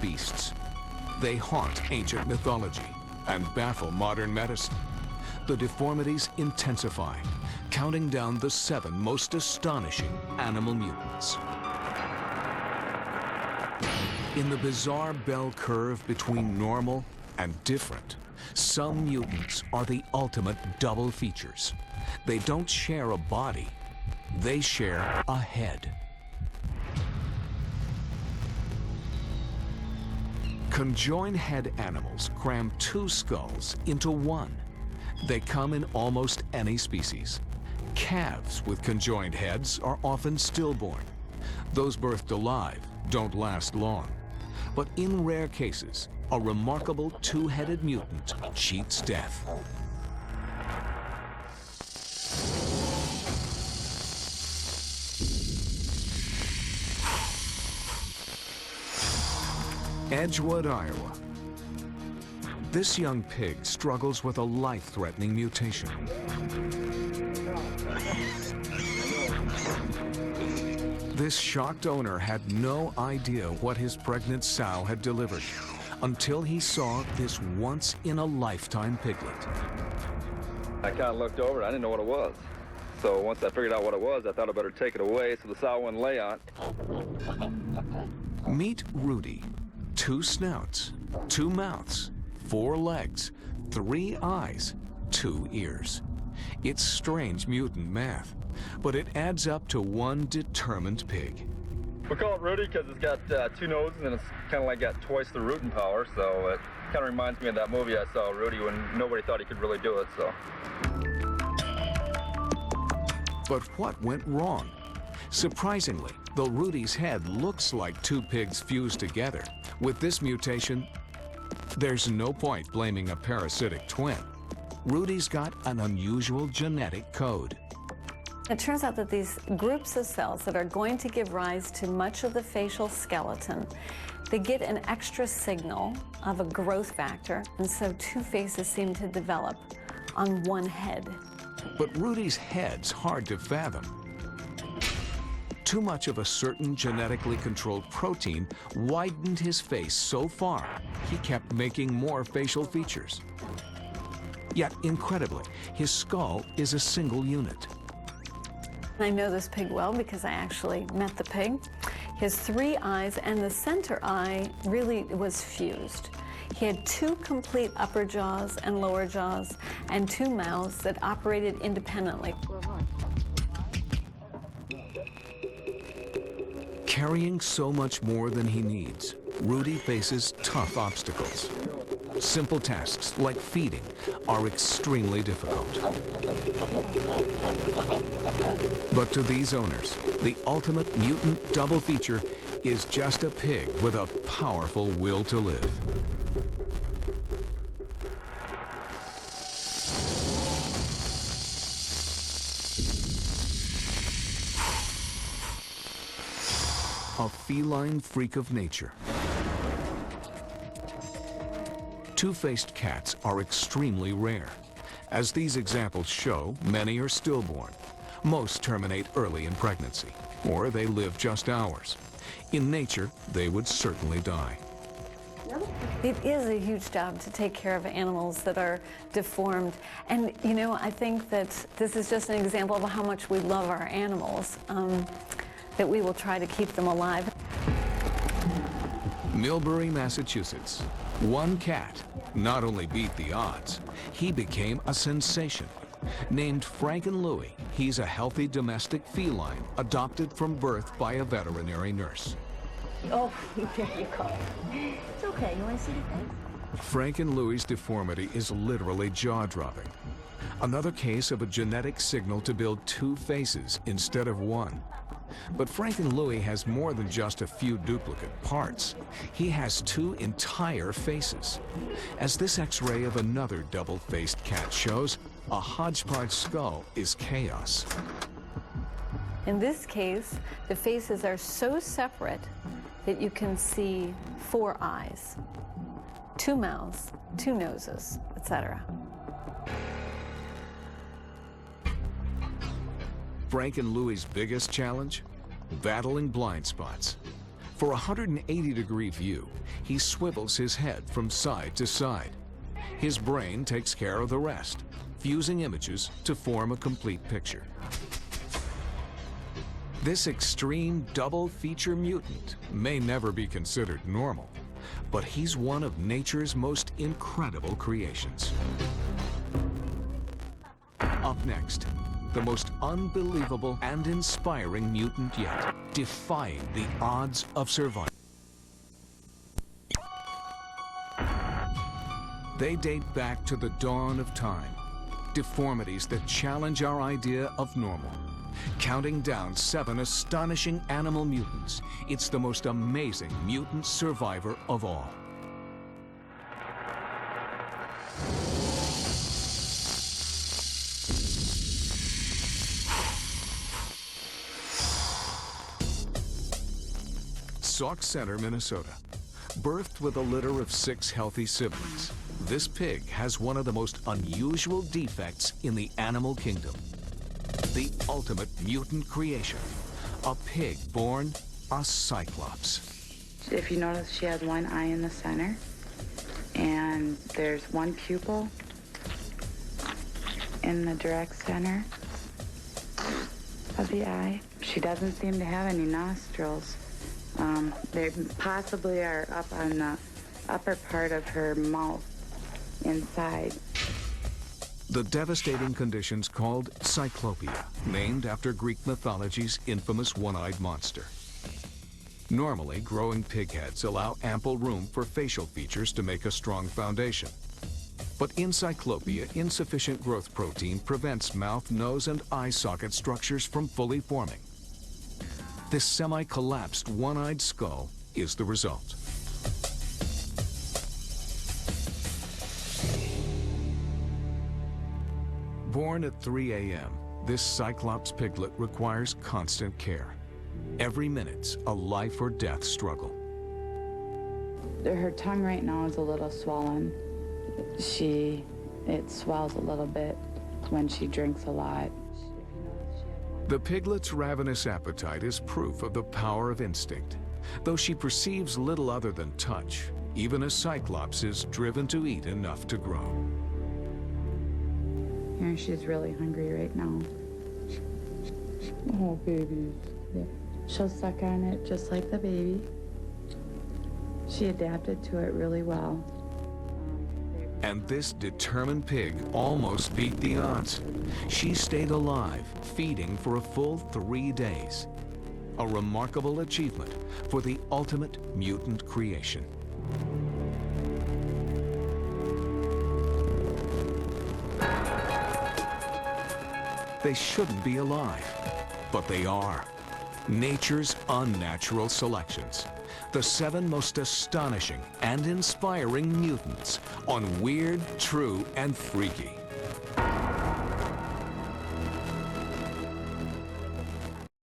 beasts. They haunt ancient mythology and baffle modern medicine. The deformities intensify, counting down the 7 most astonishing animal mutants. In the bizarre bell curve between normal and different, some mutants are the ultimate double features. They don't share a body, they share a head. Conjoined head animals cram 2 skulls into one. They come in almost any species. Calves with conjoined heads are often stillborn. Those birthed alive don't last long. But in rare cases, a remarkable 2-headed mutant cheats death. Edgewood, Iowa. This young pig struggles with a life-threatening mutation. This shocked owner had no idea what his pregnant sow had delivered until he saw this once-in-a-lifetime piglet. I kind of looked over, I didn't know what it was. So once I figured out what it was, I thought I'd better take it away so the sow wouldn't lay on it. Meet Rudy. 2 snouts, 2 mouths, 4 legs, 3 eyes, 2 ears. It's strange mutant math, but it adds up to one determined pig. We call it Rudy because it's got 2 noses and it's kind of like got twice the rooting power, so it kind of reminds me of that movie I saw, Rudy, when nobody thought he could really do it, so. But what went wrong? Surprisingly, though Rudy's head looks like 2 pigs fused together, with this mutation, there's no point blaming a parasitic twin. Rudy's got an unusual genetic code. It turns out that these groups of cells that are going to give rise to much of the facial skeleton, they get an extra signal of a growth factor, and so 2 faces seem to develop on one head. But Rudy's head's hard to fathom. Too much of a certain genetically controlled protein widened his face so far, he kept making more facial features. Yet, incredibly, his skull is a single unit. I know this pig well because I actually met the pig. His 3 eyes and the center eye really was fused. He had 2 complete upper jaws and lower jaws and 2 mouths that operated independently. Carrying so much more than he needs, Rudy faces tough obstacles. Simple tasks like feeding are extremely difficult. But to these owners, the ultimate mutant double feature is just a pig with a powerful will to live. A feline freak of nature. 2-faced cats are extremely rare. As these examples show, many are stillborn. Most terminate early in pregnancy, or they live just hours. In nature, they would certainly die. It is a huge job to take care of animals that are deformed. And, you know, I think that this is just an example of how much we love our animals, that we will try to keep them alive. Millbury, Massachusetts. One cat not only beat the odds, he became a sensation. Named Franken Louie, he's a healthy domestic feline adopted from birth by a veterinary nurse. Oh, there you go. It's okay. You want to see the face? Franken Louie's deformity is literally jaw-dropping. Another case of a genetic signal to build 2 faces instead of 1. But Franken Louie has more than just a few duplicate parts. He has 2 entire faces. As this X-ray of another double-faced cat shows, a hodgepodge skull is chaos. In this case, the faces are so separate that you can see 4 eyes, 2 mouths, 2 noses, etc. Franken Louie's biggest challenge? Battling blind spots. For a 180-degree view, he swivels his head from side to side. His brain takes care of the rest, fusing images to form a complete picture. This extreme double-feature mutant may never be considered normal, but he's one of nature's most incredible creations. Up next, the most unbelievable and inspiring mutant yet, defying the odds of survival. They date back to the dawn of time, deformities that challenge our idea of normal. Counting down 7 astonishing animal mutants, it's the most amazing mutant survivor of all. Sauk Center, Minnesota. Birthed with a litter of 6 healthy siblings, this pig has one of the most unusual defects in the animal kingdom. The ultimate mutant creation, a pig born a cyclops. If you notice, she has one eye in the center, and there's one pupil in the direct center of the eye. She doesn't seem to have any nostrils. They possibly are up on the upper part of her mouth inside. The devastating condition's called cyclopia, named after Greek mythology's infamous one-eyed monster. Normally, growing pig heads allow ample room for facial features to make a strong foundation. But in cyclopia, insufficient growth protein prevents mouth, nose, and eye socket structures from fully forming. This semi-collapsed one-eyed skull is the result. Born at 3 a.m., this Cyclops piglet requires constant care. Every minute's a life or death struggle. Her tongue right now is a little swollen. It swells a little bit when she drinks a lot. The piglet's ravenous appetite is proof of the power of instinct. Though she perceives little other than touch, even a Cyclops is driven to eat enough to grow. Here, she's really hungry right now. Oh, baby. Yeah. She'll suck on it just like the baby. She adapted to it really well. And this determined pig almost beat the odds. She stayed alive, feeding for a full 3 days. A remarkable achievement for the ultimate mutant creation. They shouldn't be alive, but they are. Nature's unnatural selections. The 7 most astonishing and inspiring mutants on Weird, True, and Freaky.